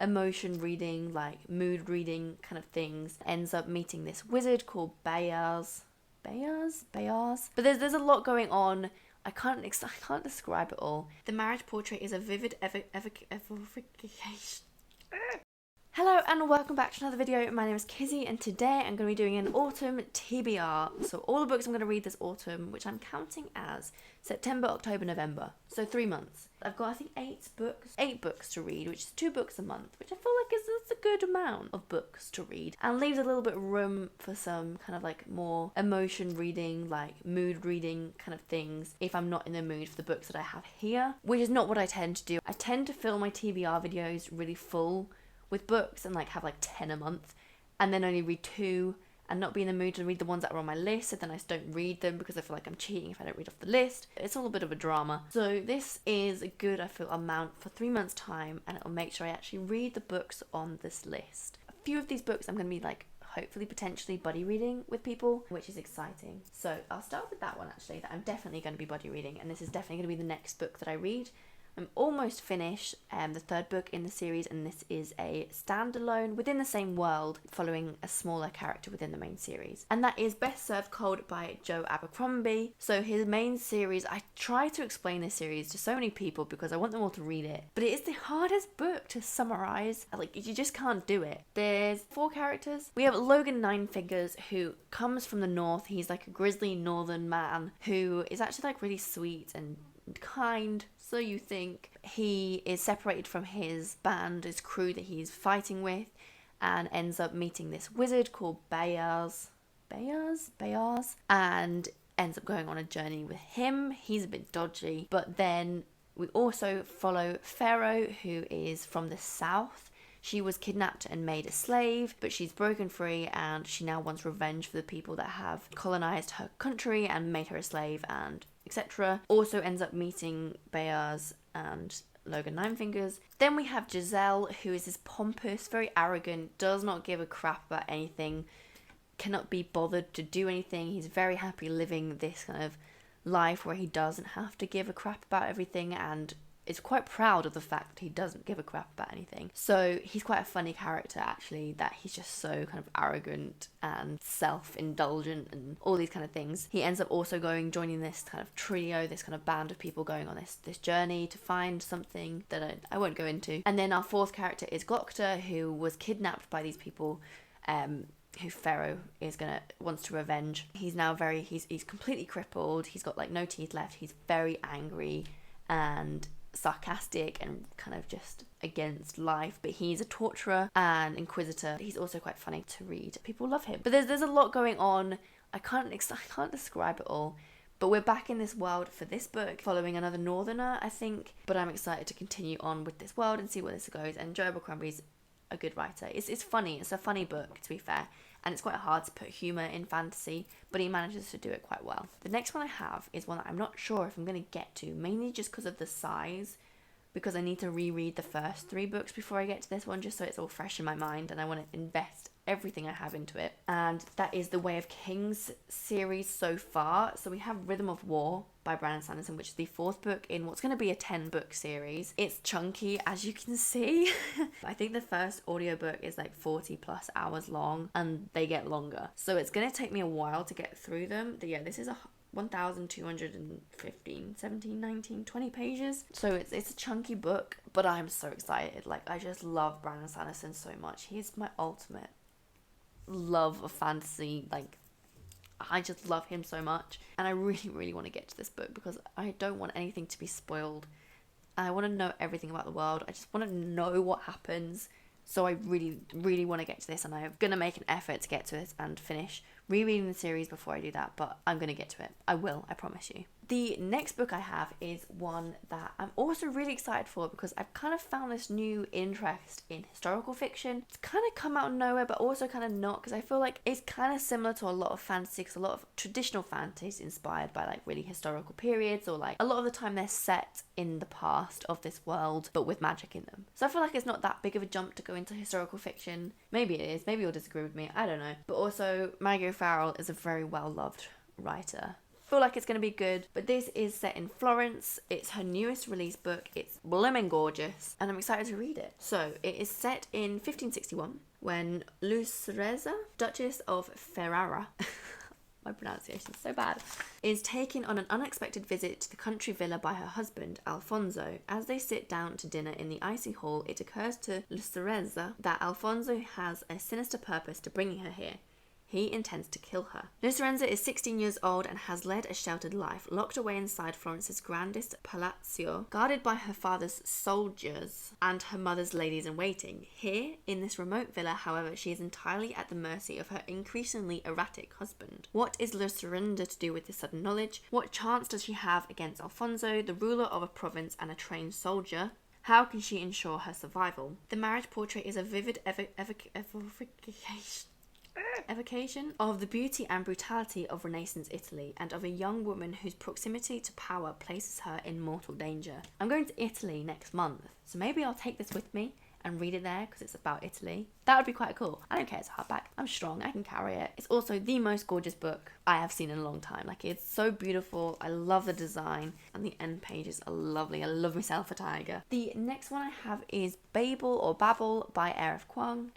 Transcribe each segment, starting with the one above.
emotion reading, like mood reading kind of things. Ends up meeting this wizard called Bayars. But there's a lot going on. I can't describe it all. The marriage portrait is a vivid evocation. Hello and welcome back to another video. My name is Kizzy and today I'm going to be doing an autumn TBR. So all the books I'm going to read this autumn, which I'm counting as September, October, November. So 3 months. I've got I think 8 books to read, which is 2 books a month, which I feel like is a good amount of books to read. And leaves a little bit of room for some kind of like more emotion reading, like mood reading kind of things if I'm not in the mood for the books that I have here, which is not what I tend to do. I tend to fill my TBR videos really full with books and like have like 10 a month and then only read 2 and not be in the mood to read the ones that are on my list, so then I just don't read them because I feel like I'm cheating if I don't read off the list. It's all a bit of a drama. So this is a good, I feel, amount for 3 months time, and it'll make sure I actually read the books on this list. A few of these books I'm going to be like hopefully potentially buddy reading with people, which is exciting. So I'll start with that one actually, that I'm definitely going to be buddy reading, and this is definitely going to be the next book that I read. I'm almost finished the 3rd book in the series, and this is a standalone within the same world following a smaller character within the main series, and that is Best Served Cold by Joe Abercrombie. So his main series, I try to explain this series to so many people because I want them all to read it, but it is the hardest book to summarize. Like, you just can't do it. There's 4 characters. We have Logan Ninefingers, who comes from the north. He's like a grizzly northern man who is actually like really sweet and kind, so you think. He is separated from his band, his crew that he's fighting with, and ends up meeting this wizard called Bayars, and ends up going on a journey with him. He's a bit dodgy, but then we also follow Pharaoh, who is from the south. She was kidnapped and made a slave, but she's broken free and she now wants revenge for the people that have colonized her country and made her a slave, and etc. Also ends up meeting Bayars and Logan Ninefingers. Then we have Giselle, who is this pompous, very arrogant, does not give a crap about anything, cannot be bothered to do anything. He's very happy living this kind of life where he doesn't have to give a crap about everything, and is quite proud of the fact that he doesn't give a crap about anything. So he's quite a funny character actually, that he's just so kind of arrogant and self-indulgent and all these kind of things. He ends up also joining this kind of trio, this kind of band of people going on this journey to find something that I won't go into. And then our 4th character is Glocta, who was kidnapped by these people, who Pharaoh wants to revenge. He's now he's completely crippled. He's got like no teeth left. He's very angry and sarcastic and kind of just against life, but he's a torturer and inquisitor. He's also quite funny to read. People love him, but there's a lot going on. I can't describe it all, but we're back in this world for this book, following another northerner, I think, but I'm excited to continue on with this world and see where this goes. And Joe Abercrombie's a good writer. It's funny. It's a funny book, to be fair, and it's quite hard to put humour in fantasy, but he manages to do it quite well. The next one I have is one that I'm not sure if I'm going to get to, mainly just because of the size, because I need to reread the first 3 books before I get to this one, just so it's all fresh in my mind, and I want to invest everything I have into it. And that is the Way of Kings series so far. So we have Rhythm of War by Brandon Sanderson, which is the 4th book in what's going to be a 10-book series. It's chunky, as you can see. I think the first audiobook is like 40 plus hours long, and they get longer, so it's going to take me a while to get through them. But yeah, this is 1,215, 17, 19, 20 pages. So it's a chunky book, but I'm so excited. Like, I just love Brandon Sanderson so much. He's my ultimate love of fantasy. Like, I just love him so much, and I really, really want to get to this book because I don't want anything to be spoiled. I want to know everything about the world. I just want to know what happens. So I really, really want to get to this, and I'm going to make an effort to get to it and finish rereading the series before I do that, but I'm going to get to it. I will, I promise you. The next book I have is one that I'm also really excited for because I've kind of found this new interest in historical fiction. It's kind of come out of nowhere, but also kind of not, because I feel like it's kind of similar to a lot of fantasy, because a lot of traditional fantasy is inspired by like really historical periods, or like a lot of the time they're set in the past of this world, but with magic in them. So I feel like it's not that big of a jump to go into historical fiction. Maybe it is, maybe you'll disagree with me, I don't know. But also, Maggie O'Farrell is a very well-loved writer Feel like it's going to be good, but this is set in Florence. It's her newest release book. It's blooming gorgeous, and I'm excited to read it. So it is set in 1561 when Lucrezia, Duchess of Ferrara, my pronunciation's so bad, is taken on an unexpected visit to the country villa by her husband, Alfonso. As they sit down to dinner in the icy hall, it occurs to Lucrezia that Alfonso has a sinister purpose to bringing her here. He intends to kill her. Lucrezia is 16 years old and has led a sheltered life, locked away inside Florence's grandest palazzo, guarded by her father's soldiers and her mother's ladies-in-waiting. Here, in this remote villa, however, she is entirely at the mercy of her increasingly erratic husband. What is Lucrezia to do with this sudden knowledge? What chance does she have against Alfonso, the ruler of a province and a trained soldier? How can she ensure her survival? The marriage portrait is a vivid evocation of the beauty and brutality of Renaissance Italy and of a young woman whose proximity to power places her in mortal danger. I'm going to Italy next month, so maybe I'll take this with me and read it there because it's about Italy. That would be quite cool. I don't care, it's a hardback. I'm strong, I can carry it. It's also the most gorgeous book I have seen in a long time. Like, it's so beautiful. I love the design and the end pages are lovely. I love myself a tiger. The next one I have is Babel by R.F. Kuang.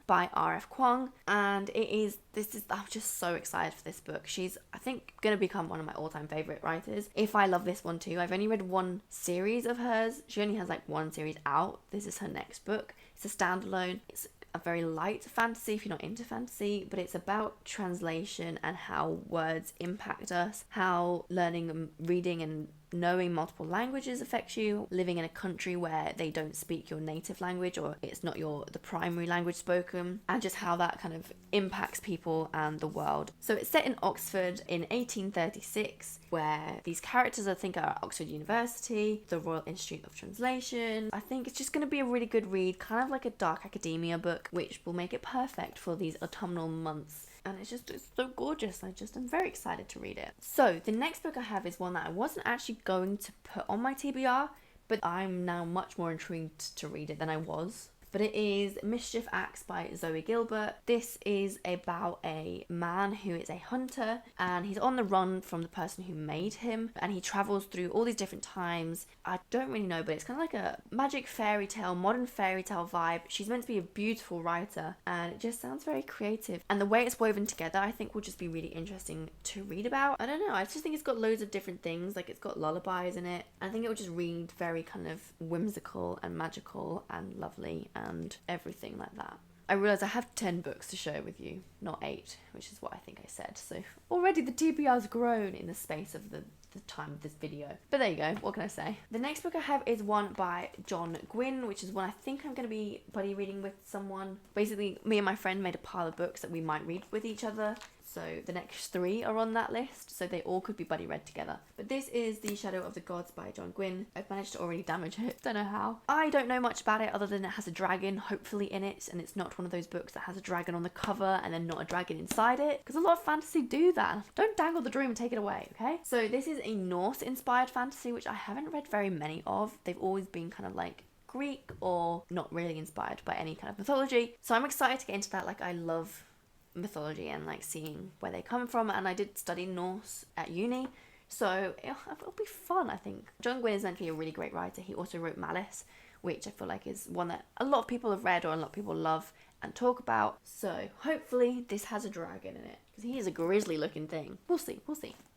By R.F. Kuang. And I'm just so excited for this book. She's, I think, going to become one of my all-time favourite writers. If I love this one too. I've only read one series of hers. She only has like one series out. This is her next book. It's a standalone. It's a very light fantasy if you're not into fantasy, but it's about translation and how words impact us, how learning, reading and knowing multiple languages affects you, living in a country where they don't speak your native language or it's not the primary language spoken, and just how that kind of impacts people and the world. So it's set in Oxford in 1836, where these characters I think are at Oxford University, the Royal Institute of Translation. I think it's just going to be a really good read, kind of like a dark academia book, which will make it perfect for these autumnal months. And it's so gorgeous. I'm very excited to read it. So the next book I have is one that I wasn't actually going to put on my TBR, but I'm now much more intrigued to read it than I was. But it is Mischief Acts by Zoe Gilbert. This is about a man who is a hunter and he's on the run from the person who made him, and he travels through all these different times. I don't really know, but it's kind of like a magic fairy tale, modern fairy tale vibe. She's meant to be a beautiful writer and it just sounds very creative. And the way it's woven together I think will just be really interesting to read about. I don't know, I just think it's got loads of different things. Like, it's got lullabies in it. I think it will just read very kind of whimsical and magical and lovely and everything like that. I realise I have 10 books to share with you, not 8, which is what I think I said. So already the TBR's grown in the space of the time of this video. But there you go, what can I say? The next book I have is one by John Gwynne, which is one I think I'm going to be buddy reading with someone. Basically, me and my friend made a pile of books that we might read with each other. So the next 3 are on that list, so they all could be buddy read together. But this is The Shadow of the Gods by John Gwynne. I've managed to already damage it, don't know how. I don't know much about it other than it has a dragon, hopefully, in it, and it's not one of those books that has a dragon on the cover and then not a dragon inside it, because a lot of fantasy do that. Don't dangle the dream and take it away, okay? So this is a Norse-inspired fantasy, which I haven't read very many of. They've always been kind of like Greek or not really inspired by any kind of mythology. So I'm excited to get into that. Like, I love mythology and like seeing where they come from, and I did study Norse at uni, so it'll be fun. I think John Gwynne is meant to be a really great writer. He also wrote Malice, which I feel like is one that a lot of people have read or a lot of people love and talk about, so hopefully this has a dragon in it, because he is a grisly looking thing. We'll see.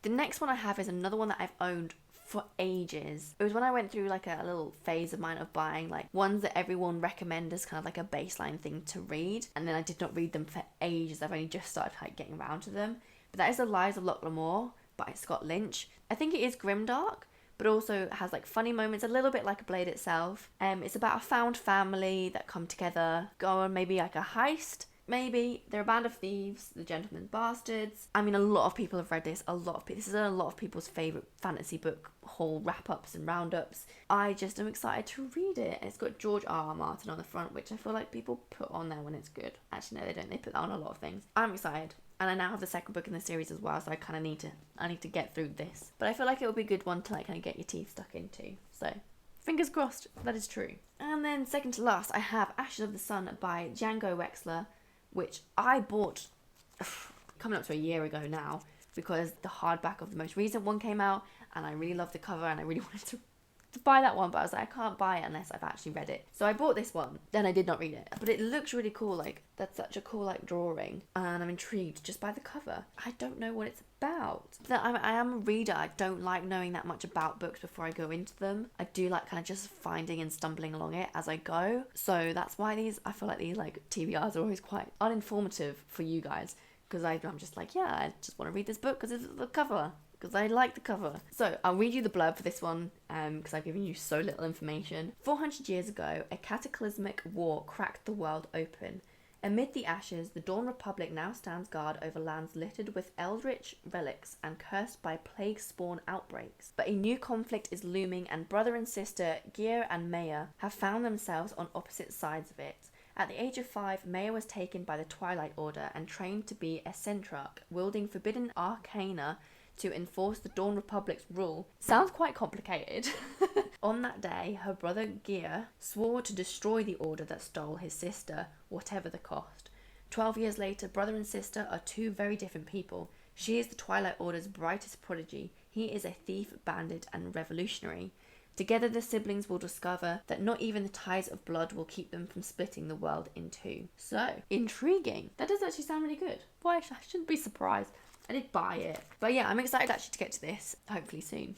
The next one I have is another one that I've owned for ages. It was when I went through like a little phase of mine of buying like ones that everyone recommend as kind of like a baseline thing to read, and then I did not read them for ages. I've only just started like getting around to them. But that is The Lies of Loch Lamore by Scott Lynch. I think it is grimdark, but also has like funny moments, a little bit like A Blade itself. It's about a found family that come together, go on maybe like a heist. Maybe they're a band of thieves, the Gentlemen Bastards. I mean, a lot of people have read this. This is a lot of people's favourite fantasy book haul wrap-ups and roundups. I just am excited to read it. It's got George R.R. Martin on the front, which I feel like people put on there when it's good. Actually, no, they don't. They put that on a lot of things. I'm excited. And I now have the second book in the series as well, so I kind of need to get through this. But I feel like it will be a good one to like kind of get your teeth stuck into. So fingers crossed that is true. And then second to last, I have Ashes of the Sun by Django Wexler, which I bought coming up to a year ago now. because the hardback of the most recent one came out and I really loved the cover and I really wanted to buy that one, but I was like, I can't buy it unless I've actually read it. So I bought this one, then I did not read it, but it looks really cool. Like, that's such a cool like drawing, and I'm intrigued just by the cover. I don't know what it's about. I am a reader. I don't like knowing that much about books before I go into them. I do like kind of just finding and stumbling along it as I go. So that's why I feel like these like TBRs are always quite uninformative for you guys, because I'm just like, yeah, I just want to read this book because it's the cover, because I like the cover. So I'll read you the blurb for this one, because I've given you so little information. 400 years ago, a cataclysmic war cracked the world open. Amid the ashes, the Dawn Republic now stands guard over lands littered with eldritch relics and cursed by plague spawn outbreaks. But a new conflict is looming, and brother and sister Gear and Maya have found themselves on opposite sides of it. At the age of 5, Maya was taken by the Twilight Order and trained to be a Centrarch, wielding forbidden arcana to enforce the Dawn Republic's rule. Sounds quite complicated. On that day, her brother Gear swore to destroy the order that stole his sister, whatever the cost. 12 years later, brother and sister are two very different people. She is the Twilight Order's brightest prodigy. He is a thief, bandit, and revolutionary. Together, the siblings will discover that not even the ties of blood will keep them from splitting the world in two. So, intriguing. That does actually sound really good. Why, I shouldn't be surprised. I did buy it. But yeah, I'm excited actually to get to this, hopefully soon.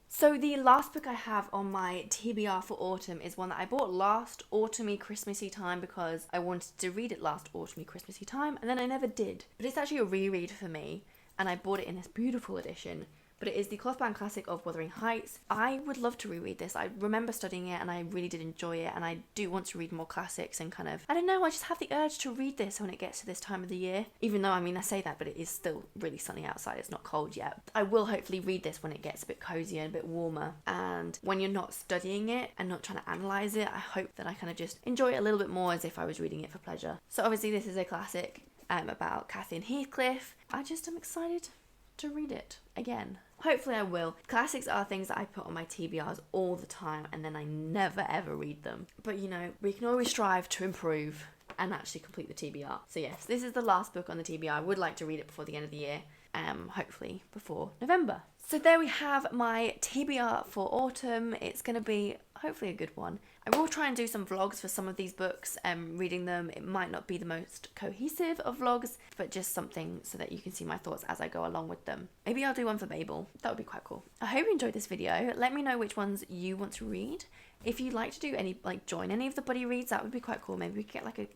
So the last book I have on my TBR for autumn is one that I bought last autumny Christmassy time because I wanted to read it last autumny Christmassy time, and then I never did. But it's actually a reread for me, and I bought it in this beautiful edition. But it is the clothbound classic of Wuthering Heights. I would love to reread this. I remember studying it and I really did enjoy it, and I do want to read more classics and kind of, I don't know, I just have the urge to read this when it gets to this time of the year. Even though, I mean, I say that, but it is still really sunny outside. It's not cold yet. I will hopefully read this when it gets a bit cozier and a bit warmer. And when you're not studying it and not trying to analyse it, I hope that I kind of just enjoy it a little bit more as if I was reading it for pleasure. So obviously this is a classic about Cathy and Heathcliff. I just am excited to read it again. Hopefully I will. Classics are things that I put on my TBRs all the time and then I never ever read them. But you know, we can always strive to improve and actually complete the TBR. So yes, this is the last book on the TBR. I would like to read it before the end of the year. Hopefully before November. So there we have my TBR for autumn. It's going to be hopefully a good one. I will try and do some vlogs for some of these books, reading them. It might not be the most cohesive of vlogs, but just something so that you can see my thoughts as I go along with them. Maybe I'll do one for Babel. That would be quite cool. I hope you enjoyed this video. Let me know which ones you want to read. If you'd like to do any, like join any of the buddy reads, that would be quite cool. Maybe we could get like a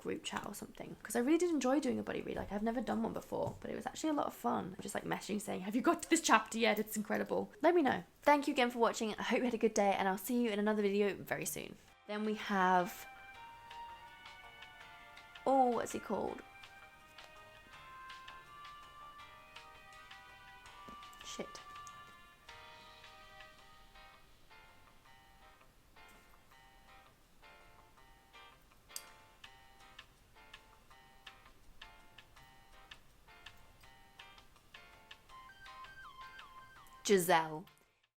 group chat or something, because I really did enjoy doing a buddy read. Like, I've never done one before, but it was actually a lot of fun. Just like messaging saying, have you got to this chapter yet? It's incredible. Let me know. Thank you again for watching. I hope you had a good day, and I'll see you in another video very soon. Then we have, oh, what's he called? Shit. Giselle.